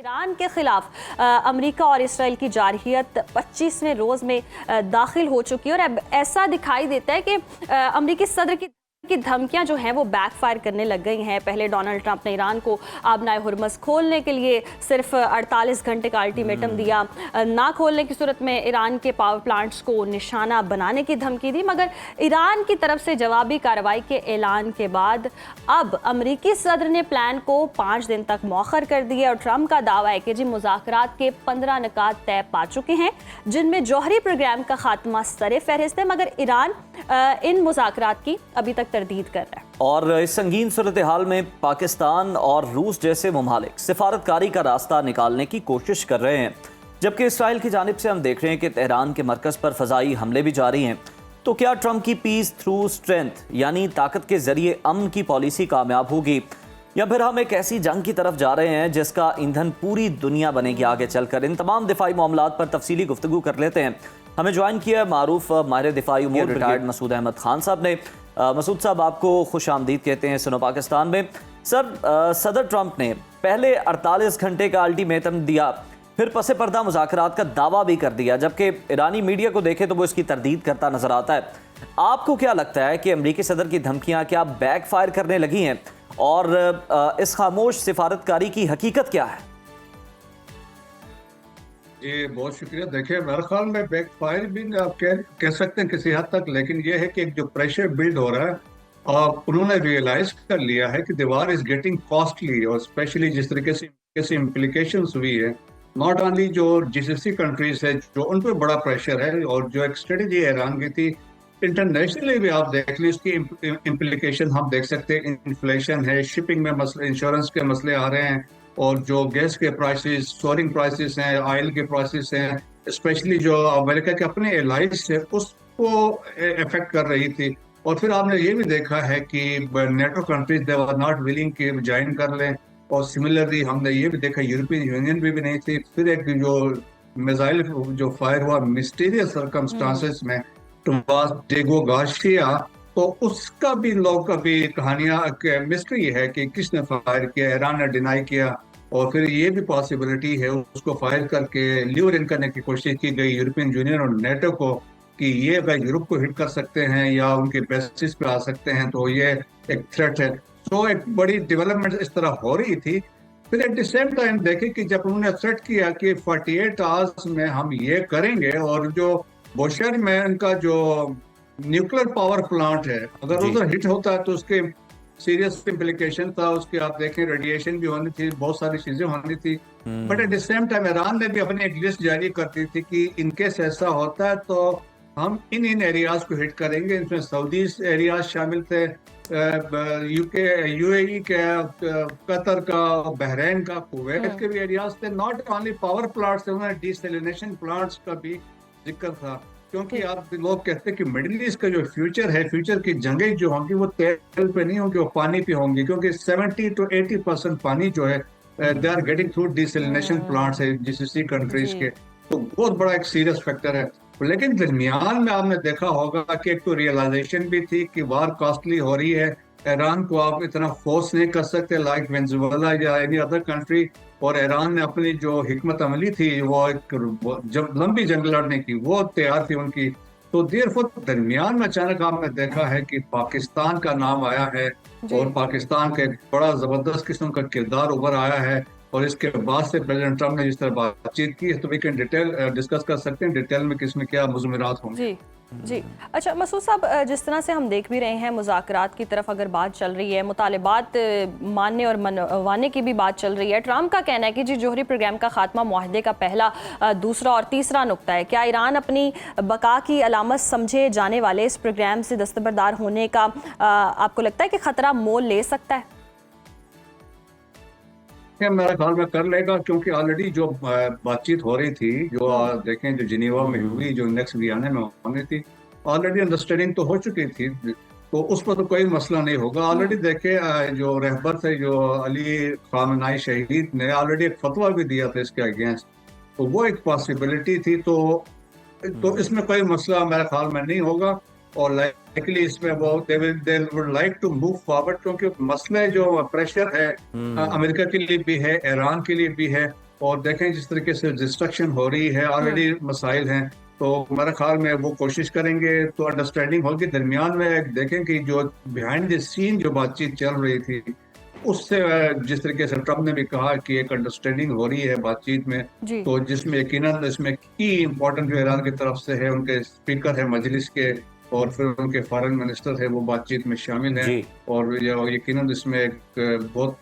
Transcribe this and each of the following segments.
Iran के खिलाफ America और इसराइल की जारहियत 25वें रोज में दाखिल हो चुकी है और अब ऐसा दिखाई देता है कि अमेरिकी सदर की धमकियां जो हैं वो बैकफायर करने लग गई हैं। पहले डोनाल्ड ट्रंप ने ईरान को आबनाए हुर्मुज़ खोलने के लिए सिर्फ 48 घंटे का अल्टीमेटम दिया, ना खोलने की सूरत में ईरान के पावर प्लांट्स को निशाना बनाने की धमकी दी, मगर ईरान की तरफ से जवाबी कार्रवाई के ऐलान के बाद अब अमेरिकी सदर ने प्लान को 5 दिन तक मौखर कर दिया और ट्रंप का दावा है कि जी मुज़ाकरात के 15 निकात तय पा चुके हैं, जिनमें जौहरी प्रोग्राम का खात्मा सरे फहरिस्त है, मगर ईरान इन मुज़ाकरात की अभी तक तरदीद कर रहा है। और इस संगीन सूरत हाल में पाकिस्तान और रूस जैसे ममालिक सिफारतकारी का रास्ता निकालने की कोशिश कर रहे हैं, जबकि इसराइल की जानिब से हम देख रहे हैं कि तेहरान के मरकज़ पर फ़ज़ाई हमले भी जारी हैं। तो क्या ट्रंप की पीस थ्रू स्ट्रेंथ यानी ताकत के जरिए अमन की पॉलिसी कामयाब होगी, या फिर हम एक ऐसी जंग की तरफ जा रहे हैं जिसका ईंधन पूरी दुनिया बनेगी आगे चलकर? इन तमाम दिफाई मामलात पर तफसीली गुफ्तगू कर लेते हैं। हमें ज्वाइन किया मारूफ माहिर दिफाई उमूर रिटायर्ड मसूद अहमद खान साहब ने। मसूद साहब, आपको खुश आमदीद कहते हैं सुनो पाकिस्तान में। सर, सदर ट्रंप ने पहले 48 घंटे का अल्टीमेटम दिया, फिर पसे पर्दा मुज़ाकरात का दावा भी कर दिया, जबकि ईरानी मीडिया को देखे तो वो इसकी तरदीद करता नजर आता है। आपको क्या लगता है कि अमरीकी सदर की धमकियां क्या बैकफायर करने लगी हैं, और इस खामोश सिफारतकारी की हकीकत क्या है? जी बहुत शुक्रिया। देखिए, मेरे ख्याल में बैकफायर भी आप कह सकते हैं किसी हद तक, लेकिन ये है कि एक जो प्रेशर बिल्ड हो रहा है और उन्होंने रियलाइज कर लिया है कि दीवार इज गेटिंग कॉस्टली, और स्पेशली जिस तरीके से इम्प्लीकेशंस हुई है, नॉट ओनली जो जीसीसी कंट्रीज है जो उन पर बड़ा प्रेशर है, और जो एक स्ट्रेटजी ईरान की थी इंटरनेशनली भी आप देख लें इसकी इम्प्लीकेशन हम देख सकते हैं। इन्फ्लेशन है, शिपिंग में मसले, इंश्योरेंस के मसले आ रहे हैं, और जो गैस के प्राइसेस, सोरिंग प्राइसेस हैं, ऑयल के प्राइसेस हैं, स्पेशली जो अमेरिका के अपने एलाइज है उसको इफेक्ट कर रही थी। और फिर आपने ये भी देखा है कि NATO countries they were not willing कि ज्वाइन कर लें, और सिमिलरली हमने ये भी देखा यूरोपियन यूनियन भी नहीं थी। फिर एक जो मिसाइल जो फायर हुआ मिस्टीरियस सर्कमस्टांसेस में टुमास डेगो गार्सिया, तो उसका भी लोग का भी कहानियां मिस्ट्री है कि किसने फायर किया। ईरान ने डिनाई किया, और फिर ये भी पॉसिबिलिटी है उसको फायर करके ल्यूर इन करने की कोशिश की गई यूरोपियन यूनियन और नेटो को कि ये अगर यूरोप को हिट कर सकते हैं या उनके बेसिस पे आ सकते हैं, तो ये एक थ्रेट है। तो एक बड़ी डेवलपमेंट इस तरह हो रही थी। फिर एट द सेम टाइम देखे कि जब उन्होंने थ्रेट किया कि 48 आवर्स में हम ये करेंगे, और जो बोशर में उनका जो न्यूक्लियर पावर प्लांट है अगर उधर हिट होता है तो उसके सीरियस इम्प्लीकेशन था, उसके आप देखें रेडिएशन भी होनी थी, बहुत सारी चीजें होनी थी। But at the same time Iran ने भी अपनी एक लिस्ट जारी कर दी थी कि इनकेस ऐसा होता है तो हम इन एरियाज को हिट करेंगे। इसमें सऊदी एरियाज शामिल थे, यूके, यूएई के, कतर का, बहरीन का, कुवैत के भी एरियाज थे। नॉट ओनली पावर प्लांट्स थे, उन्होंने डिसैलिनेशन प्लांट्स का भी जिक्र था, क्योंकि आप लोग कहते हैं कि मिडिल ईस्ट का जो फ्यूचर है, फ्यूचर की जंगें जो होंगी वो तेल पे नहीं होंगी, वो पानी पे होंगी, क्योंकि 70 to 80% पानी जो है they are getting through desalination plants है जीसीसी कंट्रीज के। तो बहुत बड़ा एक सीरियस फैक्टर है। लेकिन दरमियान में आपने देखा होगा कि एक तो रियलाइजेशन भी थी कि वार कॉस्टली हो रही है, ईरान को आप इतना फोर्स नहीं कर सकते लाइक वेनेजुएला या एनी अदर कंट्री, और ईरान ने अपनी जो हिकमत अमली थी वो एक जब लंबी जंग लड़ने की वो तैयार थी उनकी। तो देर दरमियान में अचानक आपने देखा है कि पाकिस्तान का नाम आया है, और पाकिस्तान का एक बड़ा जबरदस्त किस्म का किरदार उभर आया है, और इसके बाद से प्रेसिडेंट ट्रंप ने जिस तरह बातचीत की है तो वी कैन डिटेल डिस्कस कर सकते हैं डिटेल में किसमें क्या मुज़म्मिरात होंगे। जी अच्छा मसूद साहब, जिस तरह से हम देख भी रहे हैं मुज़ाकरात की तरफ अगर बात चल रही है, मुतालिबात मानने और मनवाने की भी बात चल रही है। ट्रंप का कहना है कि जी जौहरी प्रोग्राम का खात्मा मुआहदे का पहला, दूसरा और तीसरा नुक्ता है। क्या ईरान अपनी बका की अलामत समझे जाने वाले इस प्रोग्राम से दस्तबरदार होने का आपको लगता है कि ख़तरा मोल ले सकता है? मेरा ख्याल में कर लेगा, क्योंकि ऑलरेडी जो बातचीत हो रही थी, जो देखें जो जिनीवा में हुई, जो नेक्स्ट वियना में होनी थी, ऑलरेडी अंडरस्टैंडिंग तो हो चुकी थी, तो उस पर तो कोई मसला नहीं होगा। ऑलरेडी देखे जो रहबर थे जो अली खामनाई शहीद ने ऑलरेडी एक फतवा भी दिया था इसके अगेंस्ट, तो वो एक पॉसिबिलिटी थी। तो इसमें कोई मसला मेरे ख्याल में नहीं होगा, और लाइकली इसमें वो they would like to move forward, क्योंकि मसले जो प्रेशर है अमेरिका के लिए भी है, ईरान के लिए भी है, और देखें जिस तरीके से डिस्ट्रक्शन हो रही है, ऑलरेडी मसाइल हैं, तो मेरे ख्याल में वो कोशिश करेंगे तो अंडरस्टैंडिंग होगी। दरमियान में देखें कि जो बिहाइंड द सीन जो बातचीत चल रही थी, उससे जिस तरीके से ट्रम्प ने भी कहा कि एक अंडरस्टैंडिंग हो रही है बातचीत में, जी तो जिसमें यकीनन इसमें की इम्पोर्टेंट जो ईरान की तरफ से है, उनके स्पीकर है मजलिस के और फिर उनके फॉरेन मिनिस्टर है, वो बातचीत में शामिल हैं। जी और यकीनन इसमें एक बहुत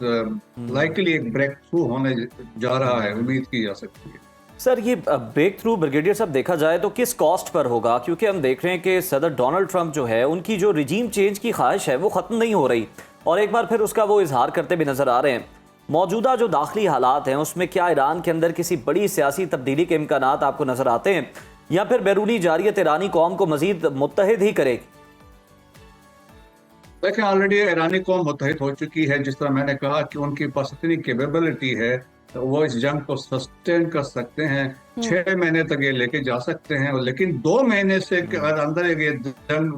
लाइकली एक ब्रेक थ्रू होने जा रहा है, उम्मीद की जा सकती है। सर, ये ब्रेक थ्रू ब्रिगेडियर साहब देखा जाए तो किस कॉस्ट पर होगा? क्योंकि हम देख रहे हैं कि सदर डोनाल्ड ट्रंप जो है, उनकी जो रिजीम चेंज की ख्वाहिश है वो ख़त्म नहीं हो रही और एक बार फिर उसका वो इजहार करते भी नजर आ रहे हैं। मौजूदा जो दाखिली हालात हैं उसमें क्या ईरान के अंदर किसी बड़ी सियासी तब्दीली के इम्कानात आपको नजर आते हैं या फिर बैरूनी जारियत ईरानी कौम को मजीद मुत्तहिद ही करेगी? देखिए, ऑलरेडी ईरानी कौम मुत्तहिद हो चुकी है। जिस तरह मैंने कहा कि उनके पास इतनी कैपेबिलिटी है तो वो इस जंग को सस्टेन कर सकते हैं, 6 महीने तक ये लेके जा सकते हैं। लेकिन 2 महीने से अगर अंदर ये जंग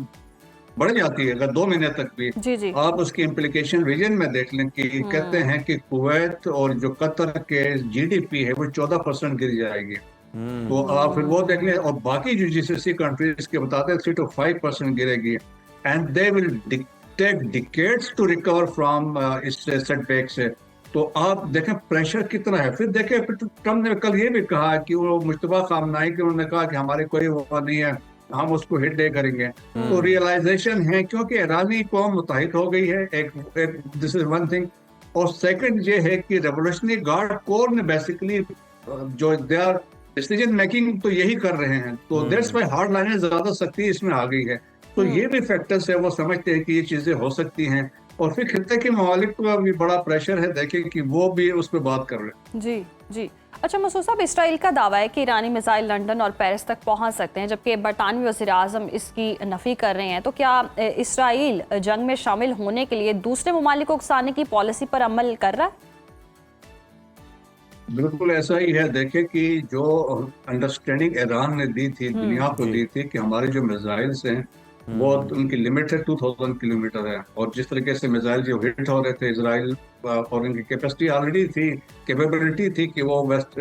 बढ़ जाती है, अगर 2 महीने तक भी, जी जी आप उसकी इम्प्लीकेशन रीजन में देख लें कि कहते हैं कि कुवैत और जो कतर के जीडीपी है वो 14% गिर जाएगी। तो आप फिर वो देख लें, और बाकी जो जीसीसी कंट्रीज के बताते हैं 3 to 5% गिरेगी, and they will take decades to recover from इस सेटबैक से। तो आप देखें प्रेशर कितना है। फिर देखें, फिर ट्रम्प ने कल ये भी कहा कि वो मुश्तबा खामनाई के, उन्होंने कहा कि हमारे कोई वो नहीं है, हम उसको हिट डे करेंगे। तो रियलाइजेशन है क्योंकि ईरानी कौम मुत्तहिद हो गई है, एक दिस इज वन थिंग। और सेकंड ये है कि रेवोल्यूशनरी गार्ड कोर ने बेसिकली जो दे आर डिसीजन मेकिंग तो यही कर रहे हैं, तो दैट्स व्हाई हार्ड लाइनें ज्यादा सख्ती इसमें आ गई है। तो ये भी फैक्टर्स है, वो समझते हैं कि ये चीजें हो सकती हैं। और फिर खित्ते के ममालिक का भी बड़ा प्रेशर है, देखें कि वो भी उस पर बात कर रहे हैं। जी जी। अच्छा मसूद साहब, इसराइल का दावा है कि ईरानी मिसाइल लंदन और पेरिस तक पहुंच सकते हैं, जबकि बरतानवी वज़ीर-ए-आज़म इसकी नफी कर रहे हैं। तो क्या इसराइल जंग में शामिल होने के लिए दूसरे ममालिक को उकसाने की पॉलिसी पर अमल कर रहा है? बिल्कुल ऐसा ही है। देखें कि जो अंडरस्टैंडिंग ईरान ने दी थी, दुनिया को दी थी, कि हमारे जो मिसाइल्स हैं वो उनकी लिमिट है 2000 किलोमीटर है, और जिस तरीके से मिसाइल जो हिट हो रहे थे इसराइल, और उनकी कैपेसिटी ऑलरेडी थी, कैपेबिलिटी थी कि वो west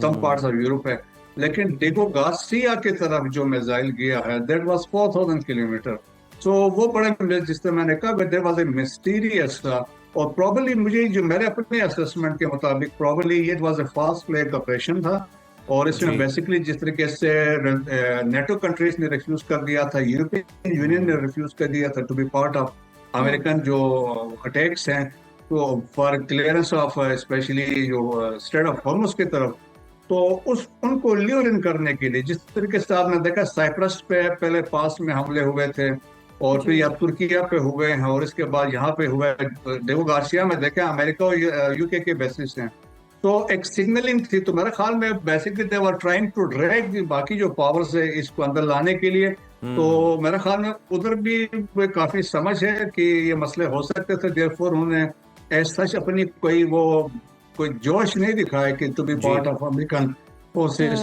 some parts of Europe है। लेकिन डेगो गार्सिया की तरफ जो मिसाइल गया है, दैट वाज 4000 किलोमीटर। सो वो बड़े, जिस तरह मैंने कहा, दैट वाज ए मिस्टीरियस, और प्रॉबली मुझे जो मेरे अपने असेसमेंट के मुताबिक probably it was a fast flag operation था। और इसमें बेसिकली जिस तरीके से नेटो कंट्रीज ने रिफ्यूज कर दिया था, यूरोपियन यूनियन ने रिफ्यूज कर दिया था to be part of American जो अटैक्स हैं, तो फॉर क्लियरेंस ऑफ स्पेशली जो स्ट्रेट ऑफ हॉर्मुज की तरफ, तो उनको ल्यूर इन करने के लिए, जिस तरीके से आपने देखा साइप्रस पे पहले पास में हमले हुए थे, और फिर या तुर्किया पे हुए हैं, और इसके बाद यहाँ पे हुए डेगो गार्सिया में देखा अमेरिका और यूके के बेसिस हैं। तो एक सिग्नलिंग थी। तो मेरे ख्याल में basically they were trying to drag बाकी जो पावर्स है इसको अंदर लाने के लिए। तो मेरे ख्याल में उधर भी काफी समझ है कि ये मसले हो सकते थे, देयरफॉर उन्होंने ऐसा अपनी कोई जोश नहीं दिखाया कि to be part of American forces.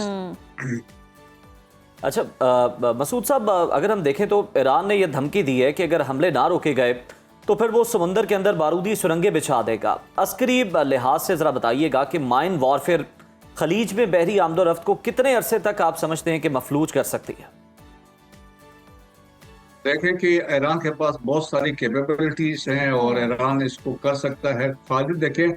अच्छा मसूद साहब, अगर हम देखें तो ईरान ने यह धमकी दी है कि अगर हमले ना रोके गए तो फिर वो समुंदर के अंदर बारूदी सुरंगें बिछा देगा। अस्करी लिहाज से ज़रा बताइएगा कि माइन वॉरफेयर खलीज में बहरी आमदोरफ्त को कितने अरसे तक आप समझते हैं कि मफलूज कर सकती है? देखें कि ईरान के पास बहुत सारी कैपेबिलिटीज हैं और ईरान इसको कर सकता है। खाली देखें,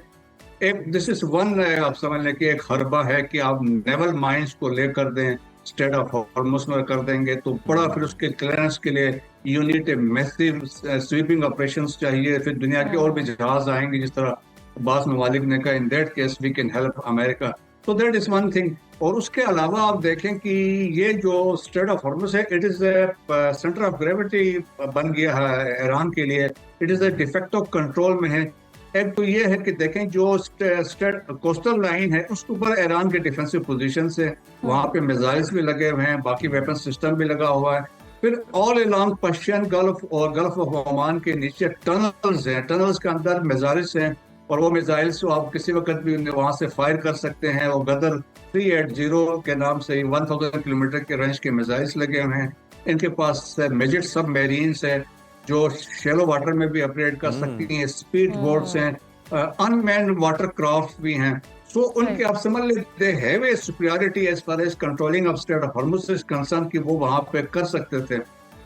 एक दिस इज वन, आप समझ लें कि एक हरबा है कि आप नेवल माइंस को लेकर दें, स्टेट ऑफ हॉर्मुज में कर देंगे तो बड़ा, फिर उसके क्लियरेंस के लिए यूनिट मैसिव स्वीपिंग ऑपरेशंस चाहिए। फिर दुनिया के और भी जहाज आएंगे, जिस तरह बास ममालिक ने कहा in that case we can help America. तो दैट इज वन थिंग। और उसके अलावा आप देखें कि ये जो स्टेट ऑफ हॉर्मुज है, it is centre of gravity बन गया है ईरान के लिए। It is a defect of control में है। एक तो ये है कि देखें जो कोस्टल लाइन है उसके ऊपर ईरान के डिफेंसिव पोजीशन है, वहाँ पे मिसाइल्स भी लगे हुए हैं, बाकी वेपन सिस्टम भी लगा हुआ है। फिर ऑल अलोंग पर्शियन गल्फ और गल्फ ऑफ ओमान के नीचे टनल्स हैं, टनल्स के अंदर मिसाइल्स हैं, और वो मिसाइल्स को आप किसी वक्त भी वहाँ से फायर कर सकते हैं। और गदर 380 के नाम से 1000 किलोमीटर के रेंज के मिसाइल्स लगे हुए हैं। इनके पास मेजर सब मेरीन्स है जो शेलो वाटर में भी ऑपरेट कर सकती हैं, स्पीड बोट्स हैं, अनमैन्ड वाटर क्राफ्ट भी हैं। सो उनके आप समझ ले they have a superiority as far as controlling of state of Hormuz is concern कि वो वहां पे कर सकते थे।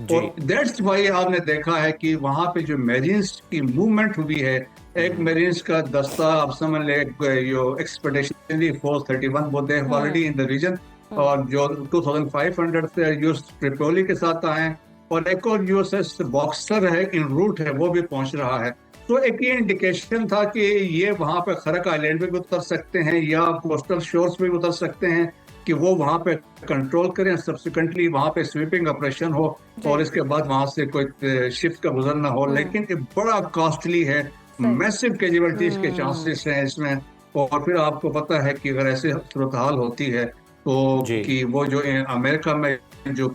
और दैट्स वाई आपने देखा है कि वहां पे जो मेरीन्स की मूवमेंट हुई है, एक मेरीन्स का दस्ता आप समझ ले जो एक्सपेडिशनरी फोर्स 31 वो they already in the region, और जो 2500 से यूएस ट्रिपोली के साथ आए हैं, और एक और यूएसएस बॉक्सर है इन रूट है वो भी पहुंच रहा है। तो एक ये इंडिकेशन था कि ये वहां पे खरक आइलैंड पे भी उतर सकते हैं या कोस्टल शोर्स पे भी उतर सकते हैं, कि वो वहां पे कंट्रोल करें, सब्सिक्वेंटली वहां पे स्वीपिंग ऑपरेशन हो और इसके बाद वहां से कोई शिप का गुजरना हो। लेकिन ये बड़ा कॉस्टली है, मैसिव कैजुअलिटीज के चांसेस हैं इसमें। और फिर आपको पता है कि अगर ऐसे सूरत हाल होती है तो कि वो जो अमेरिका में जो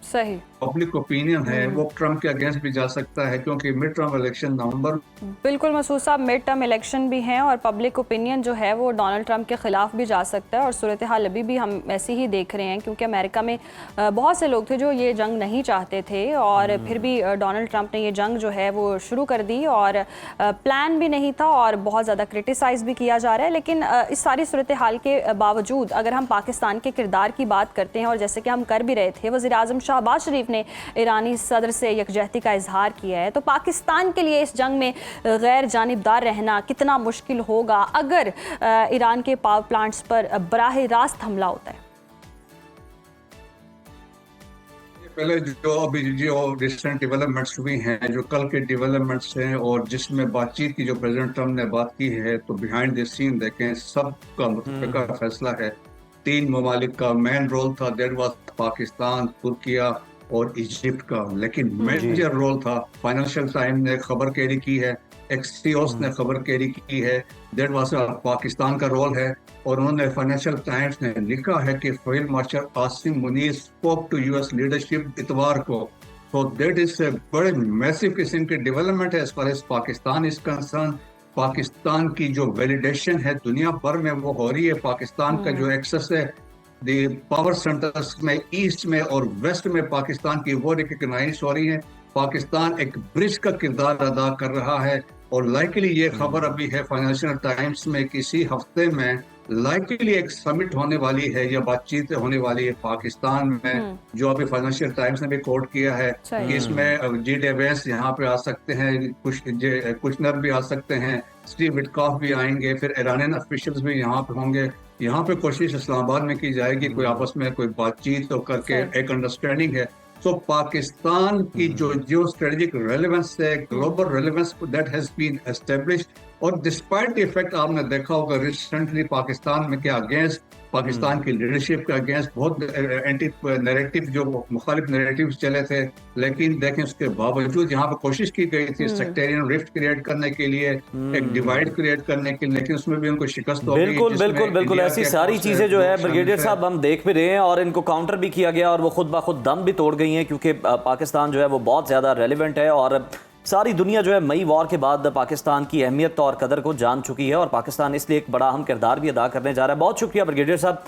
सही पब्लिक ओपिनियन है वो ट्रम्प के अगेंस्ट भी जा सकता है, क्योंकि मिड टर्म इलेक्शन नवंबर। बिल्कुल मसूद साहब, मिड टर्म इलेक्शन भी हैं और पब्लिक ओपिनियन जो है वो डोनाल्ड ट्रंप के खिलाफ भी जा सकता है, और सूरत हाल अभी भी हम ऐसी ही देख रहे हैं, क्योंकि अमेरिका में बहुत से लोग थे जो ये जंग नहीं चाहते थे, और फिर भी डोनाल्ड ट्रंप ने ये जंग जो है वो शुरू कर दी, और प्लान भी नहीं था और बहुत ज़्यादा क्रिटिसाइज़ भी किया जा रहा है। लेकिन इस सारी सूरत हाल के बावजूद अगर हम पाकिस्तान के किरदार की बात करते हैं, और जैसे कि हम कर भी रहे थे, वज़ीर आज़म शहबाज शरीफ ने ईरानी सदर से यकजहती का इजहार किया है, तो पाकिस्तान के लिए इस जंग में गैर जानिबदार रहना कितना मुश्किल होगा अगर ईरान के पावर प्लांट्स पर बराह रास्त हमला होता है? पहले जो अभी जो रिसेंट डेवलपमेंट्स हुई हैं, जो कल के डेवलपमेंट्स हैं, और जिसमें बातचीत की जो प्रेसिडेंट ट्रम्प ने बात की है, तो बिहाइंड द सीन देखें सबका मुतफ़िका फैसला है। 3 ममालिक का मेन रोल था, दैट वाज पाकिस्तान, तुर्किया और इजिप्ट का। लेकिन मेजर रोल था, फाइनेंशियल टाइम ने खबर कैरी की है, एक्सियोस ने खबर कैरी की है, दैट वाज पाकिस्तान का रोल है। और उन्होंने फाइनेंशियल टाइम्स ने लिखा है कि field marshal Asim Munir spoke to US leadership इतवार को। तो दैट इज बड़े मैसिव किस्म के डेवलपमेंट है as far as Pakistan is concern. Pakistan की जो वैलिडेशन है दुनिया भर में वो हो रही है, पाकिस्तान का जो एक्सेस है पावर सेंटर्स में ईस्ट में और वेस्ट में पाकिस्तान की वो रिकग्नाइज हो रही है। पाकिस्तान एक ब्रिज का किरदार अदा कर रहा है, और लाइकली ये खबर अभी है फाइनेंशियल टाइम्स में किसी हफ्ते में लाइकली एक समिट होने वाली है या बातचीत होने वाली है पाकिस्तान में, जो अभी फाइनेंशियल टाइम्स ने भी कोट किया है कि इसमें जी डेवेंस यहाँ पे आ सकते हैं, कुशनर भी आ सकते हैं, स्टीव विटकॉफ भी आएंगे, फिर ईरानियन ऑफिशियल्स भी यहाँ पे होंगे। यहाँ पे कोशिश इस्लामाबाद में की जाएगी कोई आपस में कोई बातचीत तो करके एक अंडरस्टैंडिंग है। तो पाकिस्तान की जो स्ट्रेटेजिक रेलेवेंस है, global relevance, that has been established. और डिस्पाइट द इफेक्ट आपने देखा होगा रिसेंटली पाकिस्तान में क्या अगेंस्ट पाकिस्तान की लीडरशिप के अगेंस्ट बहुत एंटी नैरेटिव जो मुखालिफ नैरेटिव चले थे, लेकिन देखें उसके बावजूद यहाँ पे कोशिश की गई थी सेक्टेरियन रिफ्ट क्रिएट करने के लिए, एक डिवाइड क्रिएट करने के लिए, लेकिन उसमें भी उनको शिकस्त हो गई। बिल्कुल बिल्कुल बिल्कुल ऐसी सारी चीजें जो है ब्रिगेडियर साहब हम देख भी रहे हैं, और इनको काउंटर भी किया गया और वो खुद ब खुद दम भी तोड़ गई हैं, क्योंकि पाकिस्तान जो है वो बहुत ज्यादा रेलिवेंट है, और सारी दुनिया जो है मई वॉर के बाद पाकिस्तान की अहमियत और कदर को जान चुकी है, और पाकिस्तान इसलिए एक बड़ा अहम किरदार भी अदा करने जा रहा है। बहुत शुक्रिया ब्रिगेडियर साहब।